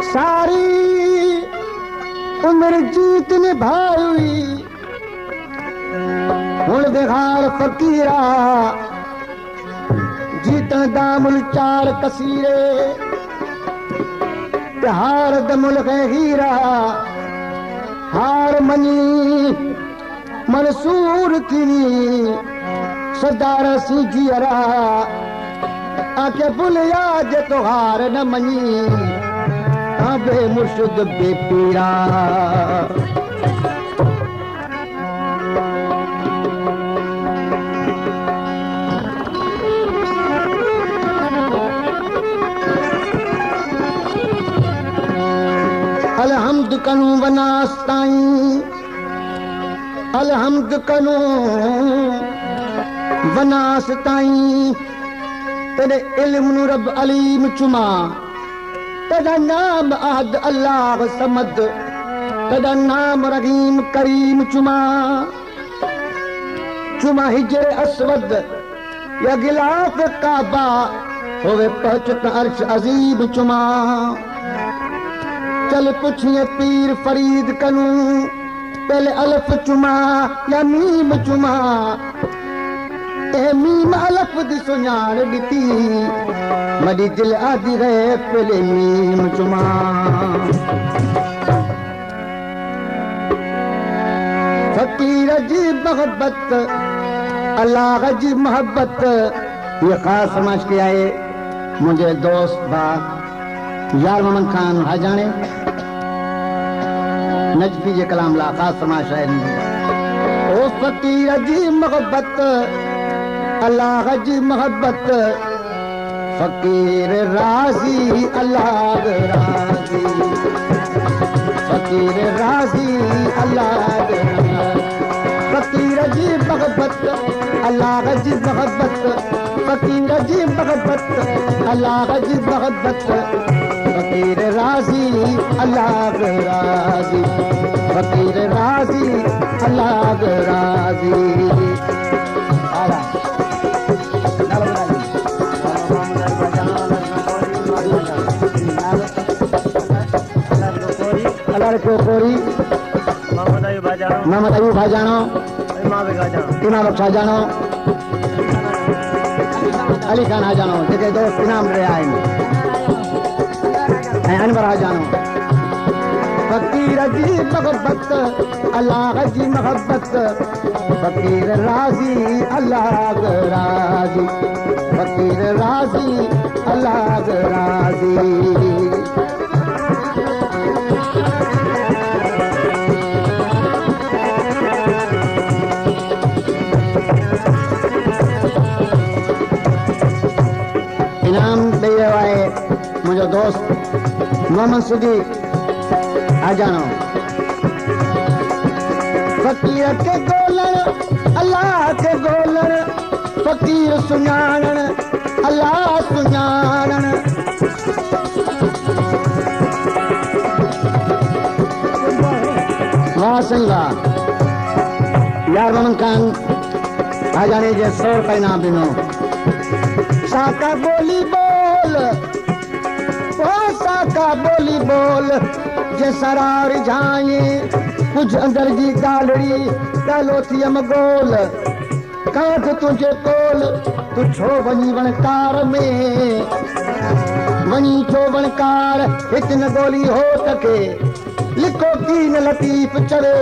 सारी उम्र जीत निभाई हुण बेहार फकीरा जीतन दामुल चार कसीरे हार दमुल हीरा हार मनी मंसूर की सदार सी जियरा आके बुलिया जे तो हार न मनी बे मुर्शिद बेपीरा अलहम्द कनू वनास्ताई अलहम्द कनू वनास्ताई तेरे इल्म नु रब अलीम चुमा तेरा नाम अहद अल्लाह समद तेरा नाम रहीम करीम चुमा चुमा हिजर असवद या गिलाफ काबा होवे पहुंचत अर्श अजीब चुमा चल पुछिए पीर फरीद कनू पहले अल्फ चुमा या मीम चुमा ए मीम अल्फ दी सुञाण ॾिठी मडी दिल आदि रहे पहले मीम चुमा फकीर जी मोहब्बत अल्लाह जी मोहब्बत ये खास समझ के आए मुझे दोस्त बा यार मोहम्मद खान हाजाने नजफी जे कलाम ला खास समाज शायर ओ फकीर जी मोहब्बत अल्लाह जी मोहब्बत फकीर राजी अल्लाह राजी फकीर राजी अल्लाह फकीर जी मोहब्बत अल्लाह जी मोहब्बत फकीर जी मोहब्बत अल्लाह जी मोहब्बत फकीर राजी अल्लाह राजी फकीर राजी अल्लाह राजी अल्लाह को कोरी मोहम्मद अयूब भाजानो इमाम बख्शा जानो अली खान आ जानो जेके दोस्त इनाम रे आए अनवर आ जानो फकीर जी मोहब्बत अल्लाह जी मोहब्बत फकीर राजी अल्लाह राजी फकीर राजी अल्लाह राजी इनाम दे आए मुझे दोस्त मोहम्मद सिद्दीक आ जानो फकीर के गोलर अल्लाह के गोलर फकीर सुञाणन अल्लाह सुञाणन वाह सही वाह यार मोहम्मद खान आ जाने जे 100 रुपये इनाम दिनो साका बोली बोल ओ साका बोली बोल जे सरार जाए कुछ अंदर जी गालड़ी गालो थी गोल काठ तुझे कोल तू छो वनी वणकार में वनी छो वणकार हित न गोली हो तके लिखो कीन लतीफ चवे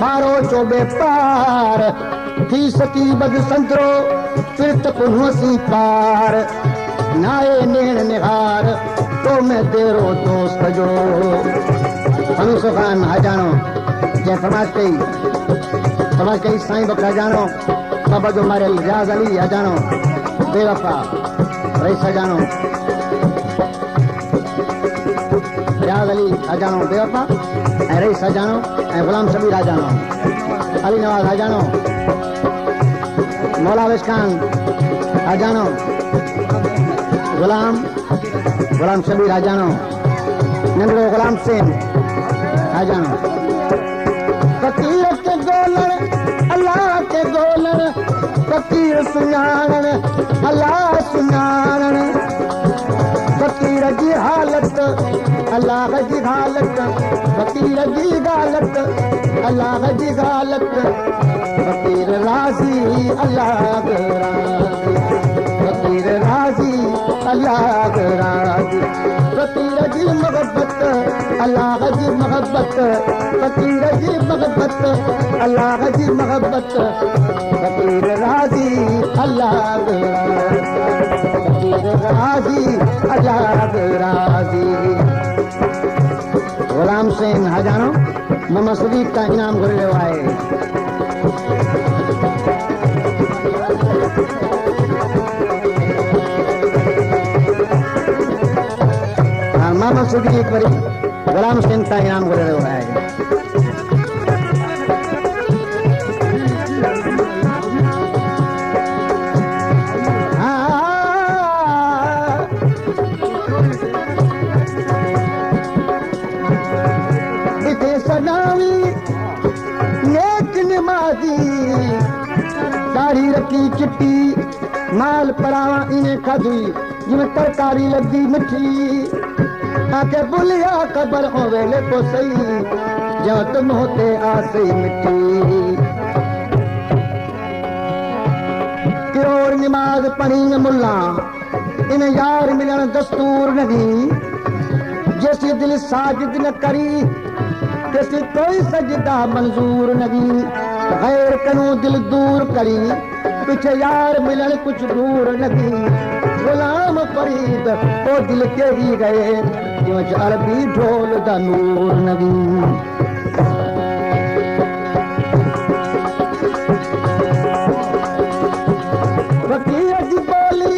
मारो चोबे पार थी सती बद संतरो फिर तक हुसी पार नाए नेण निहार तो मैं तेरो दोस्त जो हनुसो खान हजानो जे समाज कई साईं बख्शा जानो बाबा जो मारे रियाज अली हजानो बेवफा रईस हजानो रियाज अली हजानो बेवफा ऐं रईस हजानो ऐं गुलाम शबीर हजानो अली नवाज हजानो मौला वेश खान हजानो गुलाम शबीर हजानो नंदड़ो गुलाम सिंह हजानो फकीर के गोलर अल्लाह के गोलर फकीर सुञाणन अल्लाह सुञाणन फकीर जी हालत अल्लाह जी हालत फकीर जी हालत अल्लाह जी हालत फकीर राजी अल्लाह राजी फकीर राजी अल्लाह राजी फकीर जी मोहब्बत अल्लाह जी मोहब्बत फकीर जी मोहब्बत अल्लाह जी मोहब्बत फकीर राजी अल्लाह फकीर राजी अल्लाह राजी। गुलाम सिंह हजानो मोहम्मद सदीक का इनाम घुरे रहियो आहे। मोहम्मद सदीक वरी गुलाम सिंह का इनाम घुरे रहियो आहे। दाढ़ी रखी चिट्टी माल परावा इन्हें खाधी जिमें तरकारी लगी मिठी आके बुलिया खबर हो वेले को सही जो तुम होते आसे मिठी किरोड़ नमाज पढ़ी मुल्ला इन्हें यार मिलन दस्तूर नहीं जैसी दिल साजिद न करी जैसे कोई सजदा मंजूर नहीं गैर कनू दिल दूर करी पीछे यार मिलन कुछ दूर नहीं गुलाम फरीद ओ दिल के ही गए क्यों अरबी ढोल दा नूर नहीं। फकीर जी बोली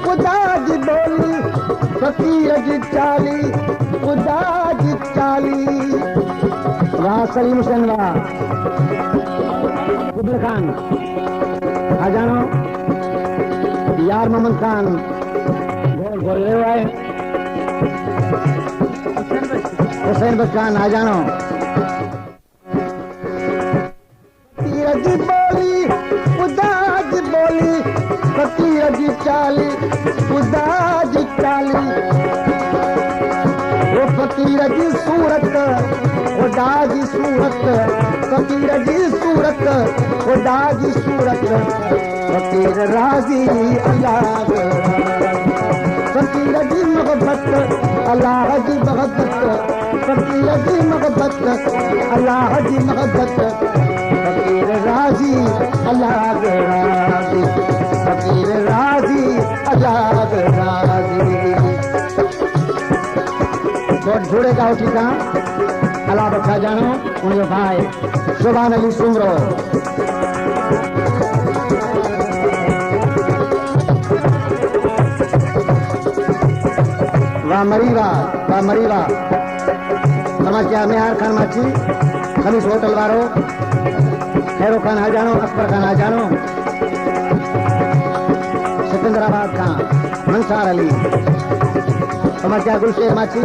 खुदा जी बोली फकीर जी चाली खुदा जी चाली। वाह सलीम हुसैन वाह कुबल खान हजानो यार मोहम्मद खान बोल रहे हुए हुसैन बच्चान हजानो फकीर जी बोली खुदा जी बोली फकीर जी चाली खुदा जी चाली। वो फकीर जी सूरत वो दाजी सूरत फकीर जी सूरत वो दाजी सूरत फकीर राजी अल्लाह फकीर जी मोहब्बत अल्लाह जी मोहब्बत फकीर जी मोहब्बत अल्लाह जी मोहब्बत फकीर राजी अल्लाह राजी फकीर राजी अल्लाह राजी। बहुत जुड़े का उठी का अल्लाह बखा जानो उन्हें भाई सुभान अली सुमरो। वाह मरीवा समझ मेहार खान माची खमीस होटल वारो खैरो खान आ जानो अकबर खान आ जानो सिकंदराबाद खान मंसार अली समझ गुलशेर माची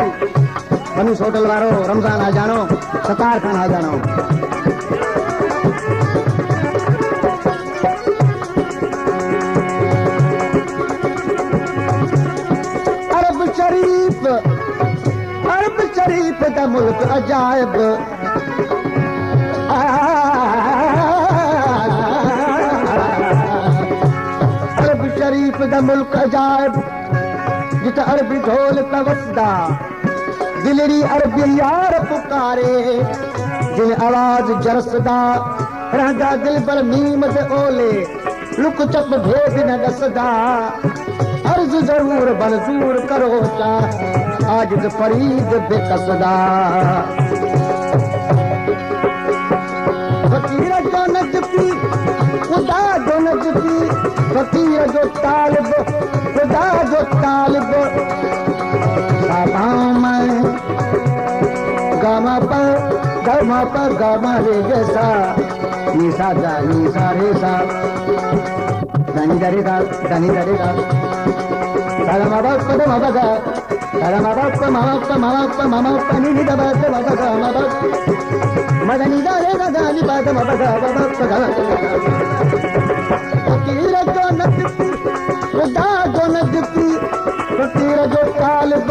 खमीस होटल वारो रमजान आ जानो सतार खान आ जानो। अरब शरीफ दा मुल्क अजायब अरब शरीफ दा मुल्क अजायब जित अरबी ढोल तवसदा दिलरी अरबी यार पुकारे जिन आवाज जरसदा रहंदा दिल पर मीम दे ओले लुक चप भेद न दसदा अर्ज जरूर मंजूर करो चा आज फरीद बेकसदा। फकीर जो नजफी खुदा जो नजफी फकीर जो तालिब खुदा जो तालिब गामा पर गामा रे जैसा निशा दा निशा रे सा दानी दरे दा दानी दरे दा दादा माबा पद माबा दा दादा माबा नी दबा दा माबा दा माबा मदनी दा रे दा दानी बादा माबा दा बाबा दा फकीर जो नजफी खुदा जो नजफी फकीर जो तालिब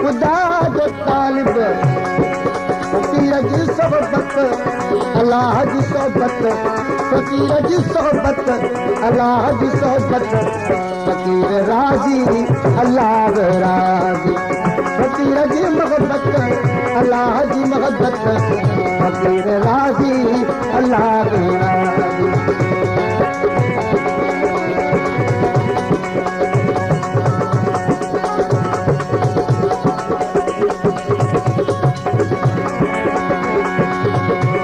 खुदा जो तालिब फकीर जी सोहबत अल्लाह जी सोहबत फकीर जी सोहबत अल्लाह जी सोहबत फकीर राजी अल्लाह राजी फकीर जी मोहब्बत अल्लाह जी मोहब्बत फकीर राजी अल्लाह राजी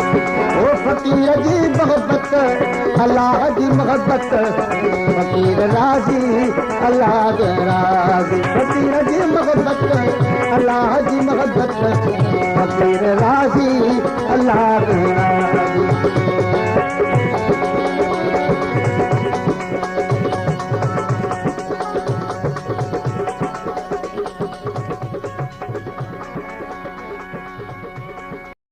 फकीर जी मोहब्बत अल्लाह जी मोहब्बत फकीर राजी अल्लाह राजी फकीर जी मोहब्बत अल्लाह जी मोहब्बत फकीर राजी अल्लाह राजी